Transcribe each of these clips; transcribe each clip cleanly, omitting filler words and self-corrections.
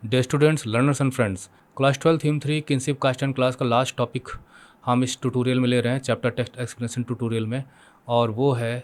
Day students, learners and friends, class 12 theme 3 kinship caste and class का last topic हम इस tutorial में ले रहे हैं, चैप्टर टेक्स्ट एक्सप्लेनेशन ट्यूटोरियल में। और वो है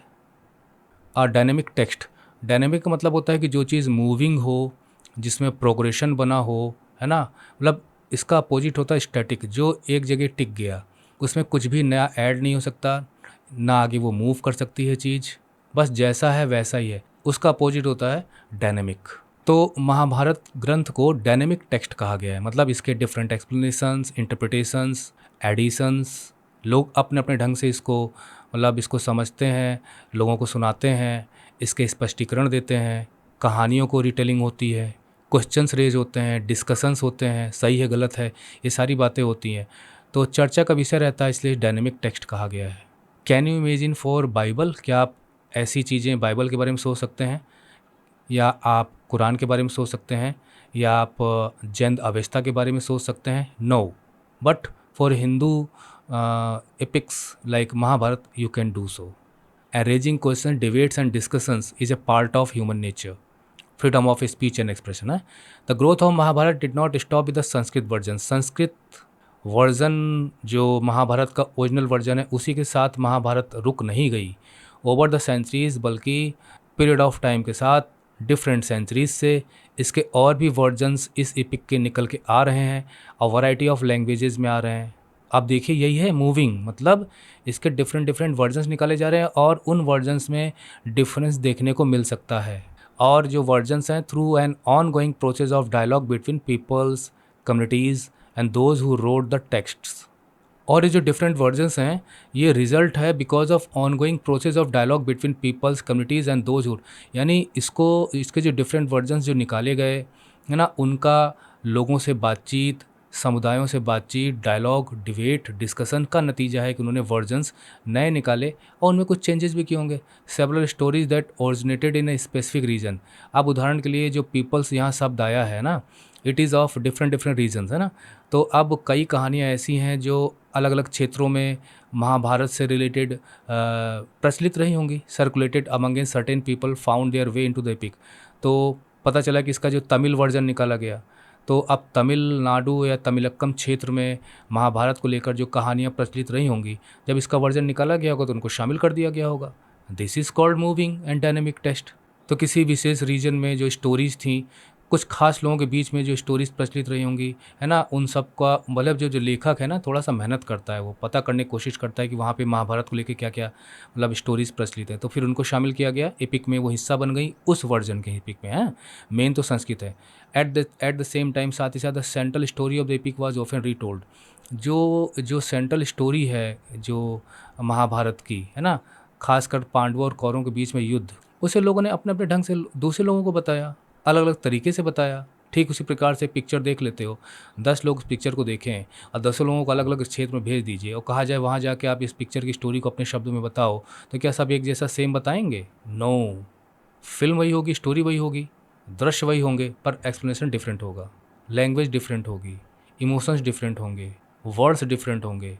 डायनेमिक टेक्स्ट। डायनेमिक का मतलब होता है कि जो चीज़ मूविंग हो, जिसमें प्रोग्रेशन बना हो, है ना। मतलब इसका अपोजिट होता है स्टैटिक, जो एक जगह टिक गया, उसमें कुछ भी नया ऐड नहीं हो सकता, ना आगे वो मूव कर सकती है चीज़, बस जैसा है वैसा ही है। उसका अपोजिट होता है डायनेमिक। तो महाभारत ग्रंथ को डायनेमिक टेक्स्ट कहा गया है, मतलब इसके डिफरेंट एक्सप्लेनेशंस, इंटरप्रिटेशंस, एडिशंस, लोग अपने अपने ढंग से इसको मतलब इसको समझते हैं, लोगों को सुनाते हैं, इसके स्पष्टीकरण देते हैं, कहानियों को रिटेलिंग होती है, क्वेश्चंस रेज होते हैं, डिस्कशंस होते हैं, सही है गलत है, ये सारी बातें होती हैं। तो चर्चा का विषय रहता है, इसलिए डायनेमिक टेक्स्ट कहा गया है। Can you imagine for Bible? क्या आप ऐसी चीज़ें बाइबल के बारे में सोच सकते हैं, या आप कुरान के बारे में सोच सकते हैं, या आप जैन अवेस्ता के बारे में सोच सकते हैं? No, but for Hindu epics like Mahabharata you can do so. Arranging questions, debates and discussions is a part of human nature. Freedom of speech and expression है। The growth of Mahabharata did not stop with the Sanskrit version. Sanskrit version जो महाभारत का original version है, उसी के साथ महाभारत रुक नहीं गई ओवर द सेंचुरीज, बल्कि पीरियड ऑफ टाइम के साथ डिफरेंट सेंचुरीज से इसके और भी वर्जन्स इस एपिक के निकल के आ रहे हैं और वैरायटी ऑफ लैंग्वेजेस में आ रहे हैं। अब देखिए, यही है मूविंग, मतलब इसके डिफरेंट डिफरेंट वर्जन्स निकाले जा रहे हैं और उन वर्जन्स में डिफरेंस देखने को मिल सकता है। और जो वर्जन्स हैं, through an ongoing process of dialogue between peoples, communities and those who read the texts. और ये जो डिफरेंट वर्जन्स हैं, ये रिजल्ट है because of ongoing process of dialogue between peoples, communities and those who, यानी इसके जो different versions जो निकाले गए है ना, उनका लोगों से बातचीत, समुदायों से बातचीत, डायलॉग, डिबेट, डिस्कशन का नतीजा है कि उन्होंने वर्जन्स नए निकाले और उनमें कुछ चेंजेस भी किए होंगे। Several stories that originated in a specific region. अब उदाहरण के लिए जो पीपल्स यहाँ शब्द आया है ना, it is of different different regions, है ना। तो अब कई कहानियाँ ऐसी हैं जो अलग अलग क्षेत्रों में महाभारत से रिलेटेड प्रचलित रही होंगी, circulated among a certain people found their way into the epic. तो पता चला कि इसका जो तमिल वर्जन निकाला गया, तो अब तमिलनाडु या तमिलक्कम क्षेत्र में महाभारत को लेकर जो कहानियाँ प्रचलित रही होंगी, जब इसका वर्जन निकाला गया होगा तो उनको शामिल कर दिया गया होगा। This is called moving and dynamic text. तो किसी विशेष रीजन में जो स्टोरीज़ थी, कुछ खास लोगों के बीच में जो स्टोरीज प्रचलित रही होंगी, है ना, उन सब का मतलब जो जो लेखक है ना, थोड़ा सा मेहनत करता है, वो पता करने की कोशिश करता है कि वहाँ पे महाभारत को लेके क्या क्या मतलब स्टोरीज प्रचलित है, तो फिर उनको शामिल किया गया एपिक में, वो हिस्सा बन गई उस वर्जन के एपिक में। है मेन तो संस्कृत है। एट द सेम टाइम, साथ ही साथ the central story of the epic was often retold. जो जो सेंट्रल स्टोरी है जो महाभारत की, है ना, खासकर पांडवों और कौरवों के बीच में युद्ध, उसे लोगों ने अपने अपने ढंग से दूसरे लोगों को बताया, अलग अलग तरीके से बताया। ठीक उसी प्रकार से पिक्चर देख लेते हो, 10 लोग उस पिक्चर को देखें और 10 लोगों को अलग अलग क्षेत्र में भेज दीजिए और कहा जाए वहाँ जाके आप इस पिक्चर की स्टोरी को अपने शब्दों में बताओ, तो क्या सब एक जैसा सेम बताएंगे? नो। फिल्म वही होगी, स्टोरी वही होगी, दृश्य वही होंगे, पर एक्सप्लेनेशन डिफरेंट होगा, लैंग्वेज डिफरेंट होगी, इमोशंस डिफरेंट होंगे, वर्ड्स डिफरेंट होंगे।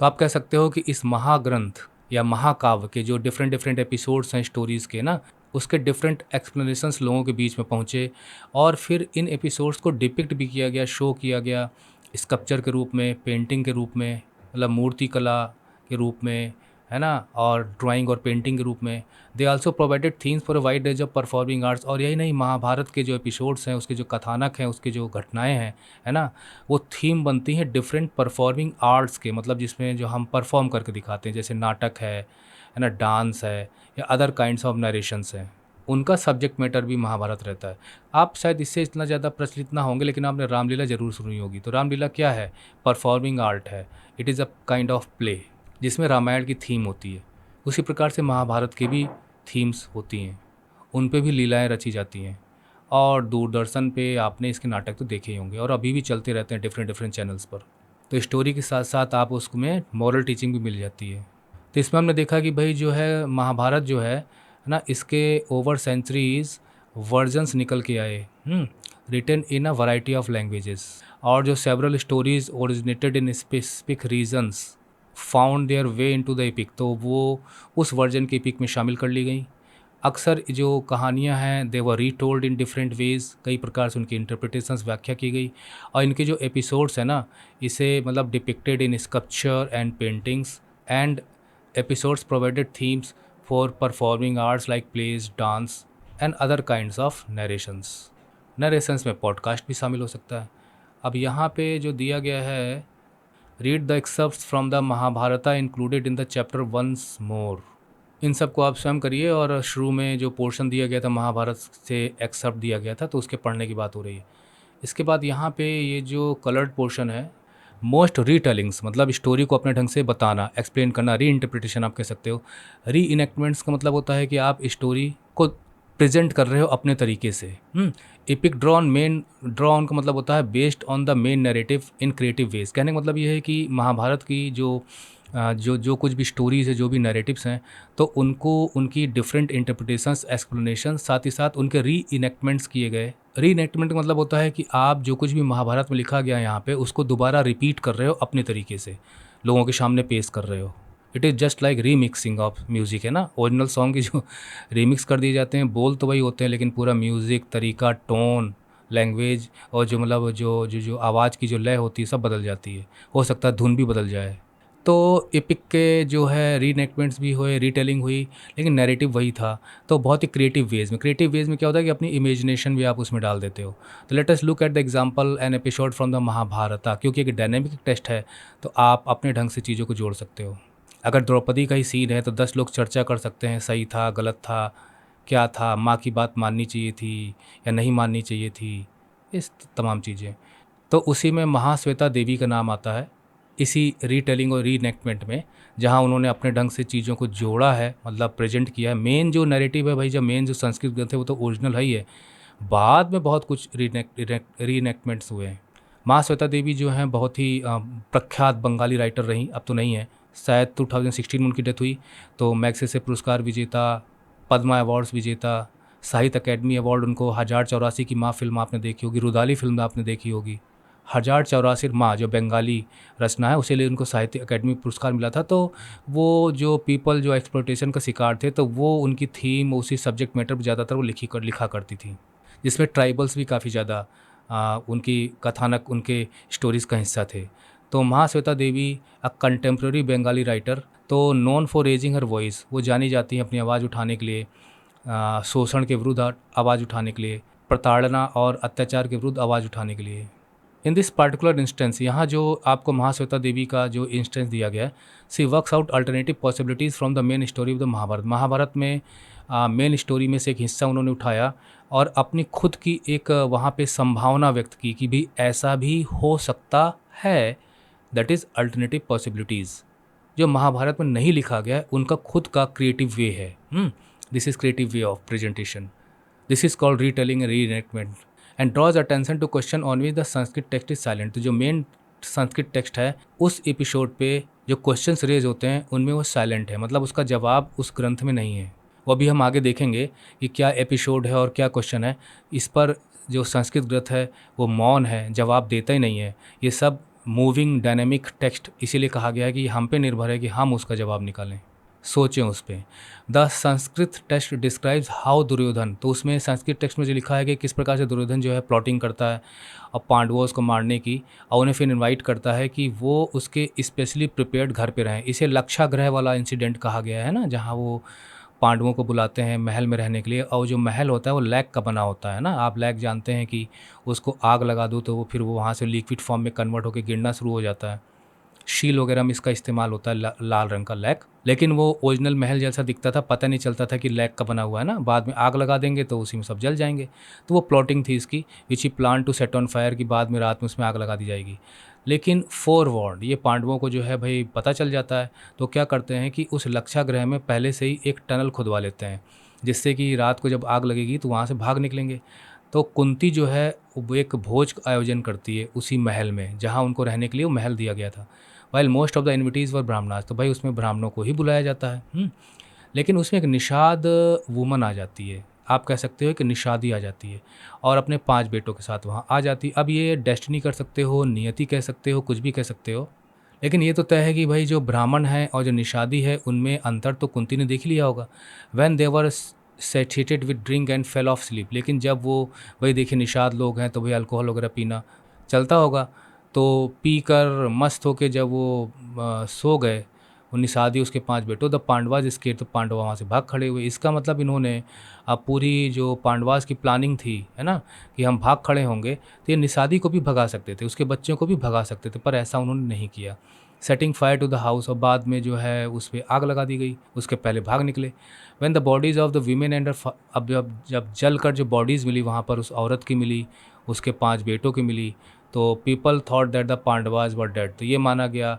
तो आप कह सकते हो कि इस महाग्रंथ या महाकाव्य के जो डिफरेंट डिफरेंट एपिसोड्स हैं स्टोरीज़ के ना, उसके डिफरेंट एक्सप्लेनेशंस लोगों के बीच में पहुँचे और फिर इन एपिसोड्स को डिपिक्ट भी किया गया, शो किया गया स्कल्पचर के रूप में, पेंटिंग के रूप में, मतलब मूर्ति कला के रूप में, है ना, और ड्राइंग और पेंटिंग के रूप में। They also provided themes for a wide range of performing arts. और यही नहीं, महाभारत के जो एपिसोड्स हैं, उसके जो कथानक हैं, उसके जो घटनाएं हैं, है ना, वो थीम बनती हैं डिफरेंट परफॉर्मिंग आर्ट्स के, मतलब जिसमें जो हम परफॉर्म करके दिखाते हैं, जैसे नाटक है ना, डांस है, या अदर काइंड्स ऑफ नरेशंस हैं, उनका सब्जेक्ट मैटर भी महाभारत रहता है। आप शायद इससे इतना ज़्यादा प्रचलित ना होंगे, लेकिन आपने रामलीला ज़रूर सुनी होगी। तो रामलीला क्या है? परफॉर्मिंग आर्ट है। It is a kind of play जिसमें रामायण की थीम होती है। उसी प्रकार से महाभारत की भी थीम्स होती हैं, उन पे भी लीलाएं रची जाती हैं। और दूरदर्शन पे आपने इसके नाटक तो देखे ही होंगे और अभी भी चलते रहते हैं डिफरेंट डिफरेंट चैनल्स पर। तो स्टोरी के साथ साथ आप उसमें मॉरल टीचिंग भी मिल जाती है। तो इसमें हमने देखा कि भाई जो है महाभारत जो है ना, इसके ओवर सेंचुरीज वर्जन्स निकल के आए, written in a variety of languages. और जो several stories originated in specific regions found their way into the epic, तो वो उस वर्जन के एपिक में शामिल कर ली गई। अक्सर जो कहानियाँ हैं दे वर रीटोल्ड इन डिफरेंट वेज़, कई प्रकार से उनकी इंटरप्रिटेशंस व्याख्या की गई। और इनके जो एपिसोड्स हैं ना, इसे मतलब depicted in sculpture and paintings and episodes provided themes for performing arts like plays, dance and other kinds of narrations में पॉडकास्ट भी शामिल हो सकता है। अब यहाँ पे जो दिया गया है, read the excerpts from the Mahabharata included in the chapter once more. इन सब को आप स्वयं करिए। और शुरू में जो पोर्शन दिया गया था महाभारत से एक्सर्प्ट दिया गया था, तो उसके पढ़ने की बात हो रही है। इसके बाद यहाँ पे ये जो कलर्ड पोर्शन है, मोस्ट रीटेलिंग्स मतलब स्टोरी को अपने ढंग से बताना, एक्सप्लेन करना, री इंटरप्रिटेशन आप कह सकते हो। री इनेक्टमेंट्स का मतलब होता है कि आप स्टोरी को प्रेजेंट कर रहे हो अपने तरीके से। एपिक ड्रॉ ऑन का मतलब होता है based on the main narrative in creative ways. कहने का मतलब ये है कि महाभारत की जो कुछ भी स्टोरीज है, जो भी नैरेटिव्स हैं, तो उनको उनकी डिफरेंट इंटरप्रिटेशंस, एक्सप्लेनेशन, साथ ही साथ उनके री इनेक्टमेंट्स किए गए। री इनेक्टमेंट का मतलब होता है कि आप जो कुछ भी महाभारत में लिखा गया यहाँ पे उसको दोबारा रिपीट कर रहे हो अपने तरीके से, लोगों के सामने पेश कर रहे हो। It is just like remixing of music, है ना। ओरिजिनल सॉन्ग की जो रीमिक्स कर दिए जाते हैं, बोल तो वही होते हैं लेकिन पूरा म्यूज़िक, तरीका, टोन, लैंग्वेज और जो मतलब जो आवाज़ की जो लय होती है सब बदल जाती है। हो सकता है धुन भी बदल जाए। तो एपिक के जो है रीनेक्टमेंट्स भी हुए, रीटेलिंग हुई, लेकिन नैरेटिव वही था। तो बहुत ही क्रिएटिव वेज़ में क्या होता है कि अपनी इमेजिनेशन भी आप उसमें डाल देते हो। तो let us look at the example an episode from the Mahabharata, क्योंकि एक डायनेमिक टेस्ट है तो आप अपने ढंग से चीज़ों को जोड़ सकते हो। अगर द्रौपदी का ही सीन है तो 10 लोग चर्चा कर सकते हैं, सही था, गलत था, क्या था, माँ की बात माननी चाहिए थी या नहीं माननी चाहिए थी, इस तमाम चीज़ें। तो उसी में महाश्वेता देवी का नाम आता है, इसी रीटेलिंग और रीनेक्टमेंट में, जहाँ उन्होंने अपने ढंग से चीज़ों को जोड़ा है, मतलब प्रेजेंट किया है। मेन जो नैरेटिव है भाई, जब मेन जो संस्कृत ग्रंथ है वो तो ओरिजिनल है ही है, बाद में बहुत कुछ रीनेक्टमेंट्स हुए हैं। महाश्वेता देवी जो हैं बहुत ही प्रख्यात बंगाली राइटर रहीं, अब तो नहीं है, शायद 2016 में उनकी डेथ हुई। तो मैग्सेसे पुरस्कार विजेता, पद्मा अवार्ड्स विजेता, साहित्य अकेडमी अवार्ड उनको 1084 की माँ फिल्म आपने देखी होगी, रुदाली फिल्म आपने देखी होगी। 1084 माँ जो बंगाली रचना है उसे लिए उनको साहित्य अकेडमी पुरस्कार मिला था। तो वो जो पीपल जो एक्सप्लॉयटेशन का शिकार थे, तो वो उनकी थीम उसी सब्जेक्ट मैटर पर ज़्यादातर वो लिखा करती थी, जिसमें ट्राइबल्स भी काफ़ी ज़्यादा उनकी कथानक, उनके स्टोरीज़ का हिस्सा थे। तो महाश्वेता देवी अ कंटेम्प्रेरी बंगाली राइटर, तो known for raising her voice, वो जानी जाती हैं अपनी आवाज़ उठाने के लिए, शोषण के विरुद्ध आवाज़ उठाने के लिए, प्रताड़ना और अत्याचार के विरुद्ध आवाज़ उठाने के लिए। इन दिस पर्टिकुलर इंस्टेंस, यहाँ जो आपको महाश्वेता देवी का जो इंस्टेंस दिया गया है, she works out alternative possibilities from the main story of the Mahabharat. Mahabharat में मेन स्टोरी में से एक हिस्सा उन्होंने उठाया और अपनी खुद की एक वहाँ पे संभावना व्यक्त की कि भी ऐसा भी हो सकता है। That is alternative possibilities. जो महाभारत में नहीं लिखा गया है उनका खुद का क्रिएटिव वे है। This is creative way of presentation. This is called retelling and reenactment and draws attention to question on which the Sanskrit text is silent. तो जो मेन संस्कृत टेक्स्ट है उस एपिसोड पे जो क्वेश्चंस रेज होते हैं उनमें वो साइलेंट है, मतलब उसका जवाब उस ग्रंथ में नहीं है। वो भी हम आगे देखेंगे कि क्या एपिसोड है और क्या क्वेश्चन है। इस पर जो संस्कृत ग्रंथ है वो मौन है, जवाब देता ही नहीं है। ये सब मूविंग डायनेमिक टेक्स्ट इसीलिए कहा गया है कि हम पे निर्भर है कि हम उसका जवाब निकालें, सोचें उस पर। The Sanskrit text describes how Duryodhana, तो उसमें संस्कृत टेक्स्ट में जो लिखा है कि किस प्रकार से दुर्योधन जो है प्लॉटिंग करता है और पांडवों को मारने की, और उन्हें फिर इनवाइट करता है कि वो उसके स्पेशली प्रिपेयर्ड घर पे रहें। इसे लक्षागृह वाला इंसिडेंट कहा गया है ना, जहाँ वो पांडवों को बुलाते हैं महल में रहने के लिए, और जो महल होता है वो लैक का बना होता है ना। आप लैक जानते हैं कि उसको आग लगा दो तो वो फिर वो वहाँ से लिक्विड फॉर्म में कन्वर्ट होकर गिरना शुरू हो जाता है। शील वगैरह में इसका इस्तेमाल होता है, लाल रंग का लैक। लेकिन वो ओरिजिनल महल जैसा दिखता था, पता नहीं चलता था कि लैक का बना हुआ है ना। बाद में आग लगा देंगे तो उसी में सब जल जाएंगे। तो वो प्लॉटिंग थी इसकी, which he plan to set on fire, की बाद में रात में उसमें आग लगा दी जाएगी। लेकिन फोरवॉर्ड ये पांडवों को जो है भाई पता चल जाता है, तो क्या करते हैं कि उस लक्षागृह में पहले से ही एक टनल खुदवा लेते हैं, जिससे कि रात को जब आग लगेगी तो वहाँ से भाग निकलेंगे। तो कुंती जो है वो एक भोज का आयोजन करती है उसी महल में, जहाँ उनको रहने के लिए वो महल दिया गया था। वाइल मोस्ट ऑफ द इन्विटीज़ वर ब्राह्मणास, तो भाई उसमें ब्राह्मणों को ही बुलाया जाता है। लेकिन उसमें एक निषाद वुमन आ जाती है, आप कह सकते हो कि निषादी आ जाती है, और अपने 5 बेटों के साथ वहाँ आ जाती। अब ये डेस्टिनी कर सकते हो, नियति कह सकते हो, कुछ भी कह सकते हो, लेकिन ये तो तय है कि भाई जो ब्राह्मण है और जो निषादी है उनमें अंतर तो कुंती ने देख लिया होगा। When they were saturated with drink and fell off sleep. लेकिन जब वो, वही देखिए निषाद लोग हैं तो भाई अल्कोहल वगैरह पीना चलता होगा, तो पी कर मस्त होके जब वो सो गए, वो निषादी उसके 5 बेटों, द पांडवाज स्केट, तो पांडवा वहाँ से भाग खड़े हुए। इसका मतलब इन्होंने अब पूरी जो पांडवाज की प्लानिंग थी, है ना, कि हम भाग खड़े होंगे, तो ये निषादी को भी भगा सकते थे, उसके बच्चों को भी भगा सकते थे, पर ऐसा उन्होंने नहीं किया। Setting fire to the house, और बाद में जो है उस पर आग लगा दी गई, उसके पहले भाग निकले। When the bodies of the women and, अब जब जल कर जो बॉडीज़ मिली वहाँ पर, उस औरत की मिली, उसके 5 बेटों की मिली, तो people thought that the Pandavas were dead, तो ये माना गया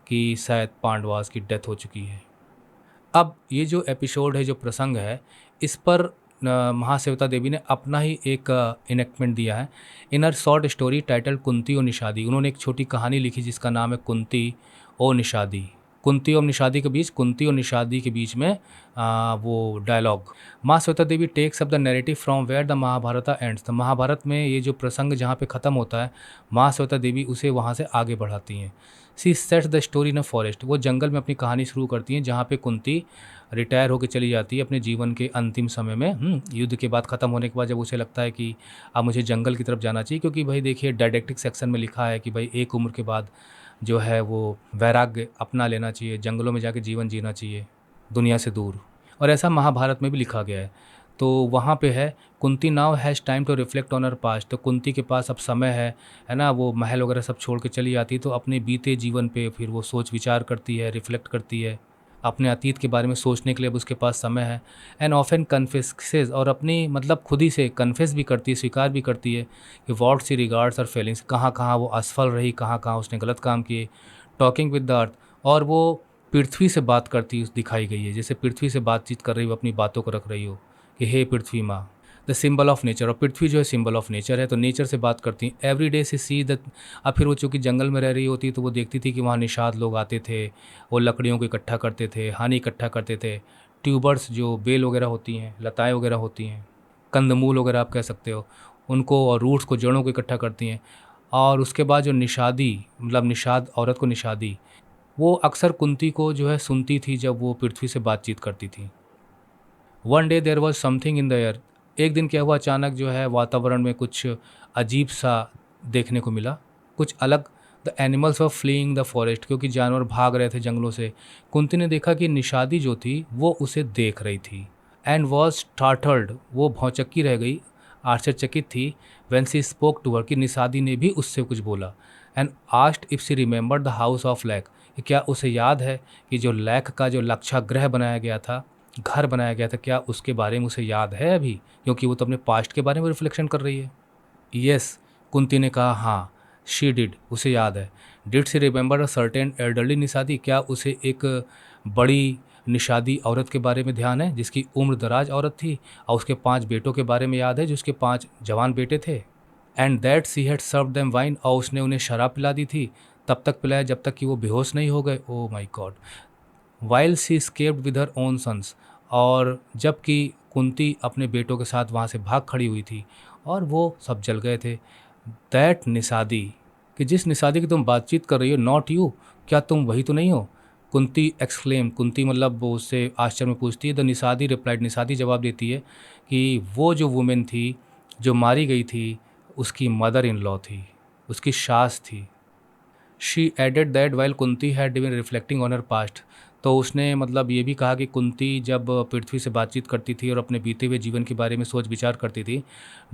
कि शायद पांडवास की डेथ हो चुकी है। अब ये जो एपिसोड है, जो प्रसंग है, इस पर महाश्वेता देवी ने अपना ही एक इनेक्टमेंट दिया है। इन हर शॉर्ट स्टोरी टाइटल कुंती और निषादी, उन्होंने एक छोटी कहानी लिखी जिसका नाम है कुंती और निषादी। कुंती और निषादी के बीच, कुंती और निषादी के बीच में वो dialogue. Mahasweta Devi takes up the narrative from where the Mahabharata ends, the Mahabharata में ये जो प्रसंग जहाँ पे ख़त्म होता है, महाश्वेता देवी उसे वहाँ से आगे बढ़ाती हैं। She sets the story in a forest, वो जंगल में अपनी कहानी शुरू करती हैं, जहाँ पे कुंती रिटायर होकर चली जाती है अपने जीवन के अंतिम समय में। युद्ध के बाद ख़त्म होने के बाद जब उसे लगता है कि अब मुझे जंगल की तरफ जाना चाहिए, क्योंकि भाई देखिए डायडेक्टिक सेक्शन में लिखा है कि भाई एक उम्र के बाद जो है वो वैराग्य अपना लेना चाहिए, जंगलों में जाके जीवन जीना चाहिए दुनिया से दूर, और ऐसा महाभारत में भी लिखा गया है। तो वहाँ पे है Kunti now has time to reflect on her past, तो कुंती के पास अब समय है ना, वो महल वगैरह सब छोड़ के चली जाती है, तो अपने बीते जीवन पे फिर वो सोच विचार करती है, रिफ्लेक्ट करती है, अपने अतीत के बारे में सोचने के लिए अब उसके पास समय है। एंड ऑफन कन्फेसेस, और अपनी मतलब खुद ही से कन्फेस भी करती है, स्वीकार भी करती है कि वॉट सी रिगार्ड्स और फीलिंग्स, कहाँ कहाँ वो असफल रही, कहाँ कहाँ उसने गलत काम किए। टॉकिंग विद द अर्थ, और वो पृथ्वी से बात करती दिखाई गई है, जैसे पृथ्वी से बातचीत कर रही हो, अपनी बातों को रख रही हो कि हे पृथ्वी माँ। द सिंबल ऑफ नेचर, और पृथ्वी जो है सिंबल ऑफ नेचर है, तो नेचर से बात करती हैं। एवरी डे से सी द, अब फिर वो चूँकि जंगल में रह रही होती तो वो देखती थी कि वहाँ निषाद लोग आते थे, वो लकड़ियों को इकट्ठा करते थे, हानि इकट्ठा करते थे, ट्यूबर्स जो बेल वगैरह होती हैं, लताएँ वगैरह होती हैं, कंदमूल वगैरह आप कह सकते हो उनको, और रूट्स को, जड़ों को इकट्ठा करती हैं। और उसके बाद जो निषादी, मतलब निषाद औरत को निषादी, वो अक्सर कुंती को जो है सुनती थी जब वो पृथ्वी से बातचीत करती थी। One day there was something in the air, एक दिन क्या हुआ, अचानक जो है वातावरण में कुछ अजीब सा देखने को मिला, कुछ अलग। The animals were fleeing the forest, क्योंकि जानवर भाग रहे थे जंगलों से। कुंती ने देखा कि निषादी जो थी वो उसे देख रही थी। एंड वॉज स्टार्टल्ड, वो भौचक्की रह गई, आश्चर्यचकित थी। When she spoke to her, कि निषादी ने भी उससे कुछ बोला। And asked if she remembered the house of lac, क्या उसे याद है कि जो लैक का जो लक्षागृह बनाया गया था, घर बनाया गया था, क्या उसके बारे में उसे याद है अभी, क्योंकि वो तो अपने पास्ट के बारे में रिफ्लेक्शन कर रही है। यस, कुंती ने कहा हाँ, शी डिड, उसे याद है। Did she remember a certain elderly Nishadi, क्या उसे एक बड़ी निषादी औरत के बारे में ध्यान है जिसकी उम्र दराज औरत थी, और उसके 5 बेटों के बारे में याद है जो उसके 5 जवान बेटे थे। And that she had serve them wine, और उसने उन्हें शराब पिला दी थी, तब तक पिलाया जब तक कि वो बेहोश नहीं हो गए। Oh my God. While she escaped with her own sons, और जबकि कुंती अपने बेटों के साथ वहाँ से भाग खड़ी हुई थी और वो सब जल गए थे। दैट निषादी, कि जिस निषादी की तुम बातचीत कर रही हो, नॉट यू, क्या तुम वही तो नहीं हो? कुंती एक्सक्लेम, कुंती मतलब वो उससे आश्चर्य में पूछती है। द निषादी रिप्लाइड, निषादी जवाब देती है कि वो जो वुमेन थी जो मारी गई थी, उसकी मदर इन लॉ थी, उसकी सास थी। She added that while Kunti had been reflecting on her past, तो उसने मतलब ये भी कहा कि कुंती जब पृथ्वी से बातचीत करती थी और अपने बीते हुए जीवन के बारे में सोच विचार करती थी,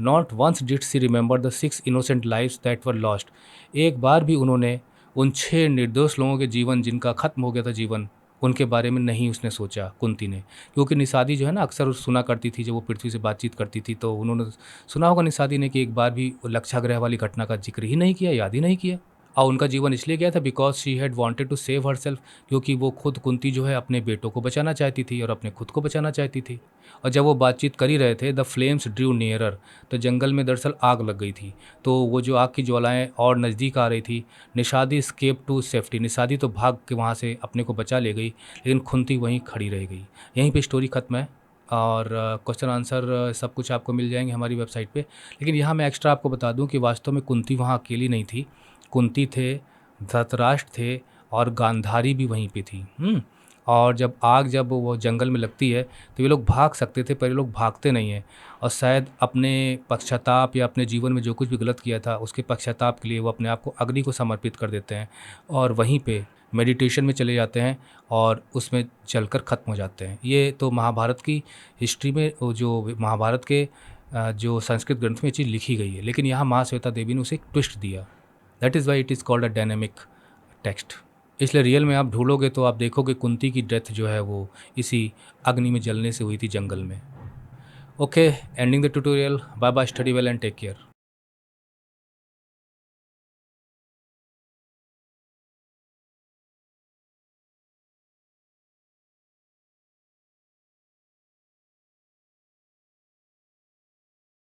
not once did she remember the 6 innocent lives that were lost, एक बार भी उन्होंने उन 6 निर्दोष लोगों के जीवन जिनका खत्म हो गया था जीवन, उनके बारे में नहीं उसने सोचा, कुंती ने। क्योंकि निषादी जो है ना अक्सर सुना करती थी जब वो पृथ्वी से बातचीत करती थी, तो उन्होंने सुना होगा निषादी ने कि एक बार भी लक्षाग्रह वाली घटना का जिक्र ही नहीं किया, याद ही नहीं किया। और उनका जीवन इसलिए गया था because she had wanted to save herself, क्योंकि वो खुद कुंती जो है अपने बेटों को बचाना चाहती थी और अपने खुद को बचाना चाहती थी। और जब वो बातचीत कर ही रहे थे, द फ्लेम्स ड्रू नियरर, तो जंगल में दरअसल आग लग गई थी, तो वो जो आग की ज्वालाएं और नज़दीक आ रही थी। निषादी स्केप टू सेफ्टी, निषादी तो भाग के वहाँ से अपने को बचा ले गई, लेकिन कुंती वहीं खड़ी रह गई। यहीं पर स्टोरी खत्म है, और क्वेश्चन आंसर सब कुछ आपको मिल जाएंगे हमारी वेबसाइट पे। लेकिन यहाँ मैं एक्स्ट्रा आपको बता दूँ कि वास्तव में कुंती वहाँ अकेली नहीं थी, कुंती थे, धृतराष्ट्र थे, और गांधारी भी वहीं पे थी। और जब वो जंगल में लगती है तो ये लोग भाग सकते थे, पर ये लोग भागते नहीं हैं और शायद अपने पश्चाताप या अपने जीवन में जो कुछ भी गलत किया था उसके पश्चाताप के लिए वो अपने आप को अग्नि को समर्पित कर देते हैं और वहीं पे मेडिटेशन में चले जाते हैं और उसमें जलकर ख़त्म हो जाते हैं। ये तो महाभारत की हिस्ट्री में वो जो महाभारत के जो संस्कृत ग्रंथ में ये चीज़ लिखी गई है, लेकिन यहाँ महाश्वेता देवी ने उसे एक ट्विस्ट दिया। That is why it is called a dynamic text. इसलिए रियल में आप ढूंढोगे तो आप देखोगे कुंती की डेथ जो है वो इसी अग्नि में जलने से हुई थी जंगल में। Okay, ending the tutorial. Bye bye, study well and take care.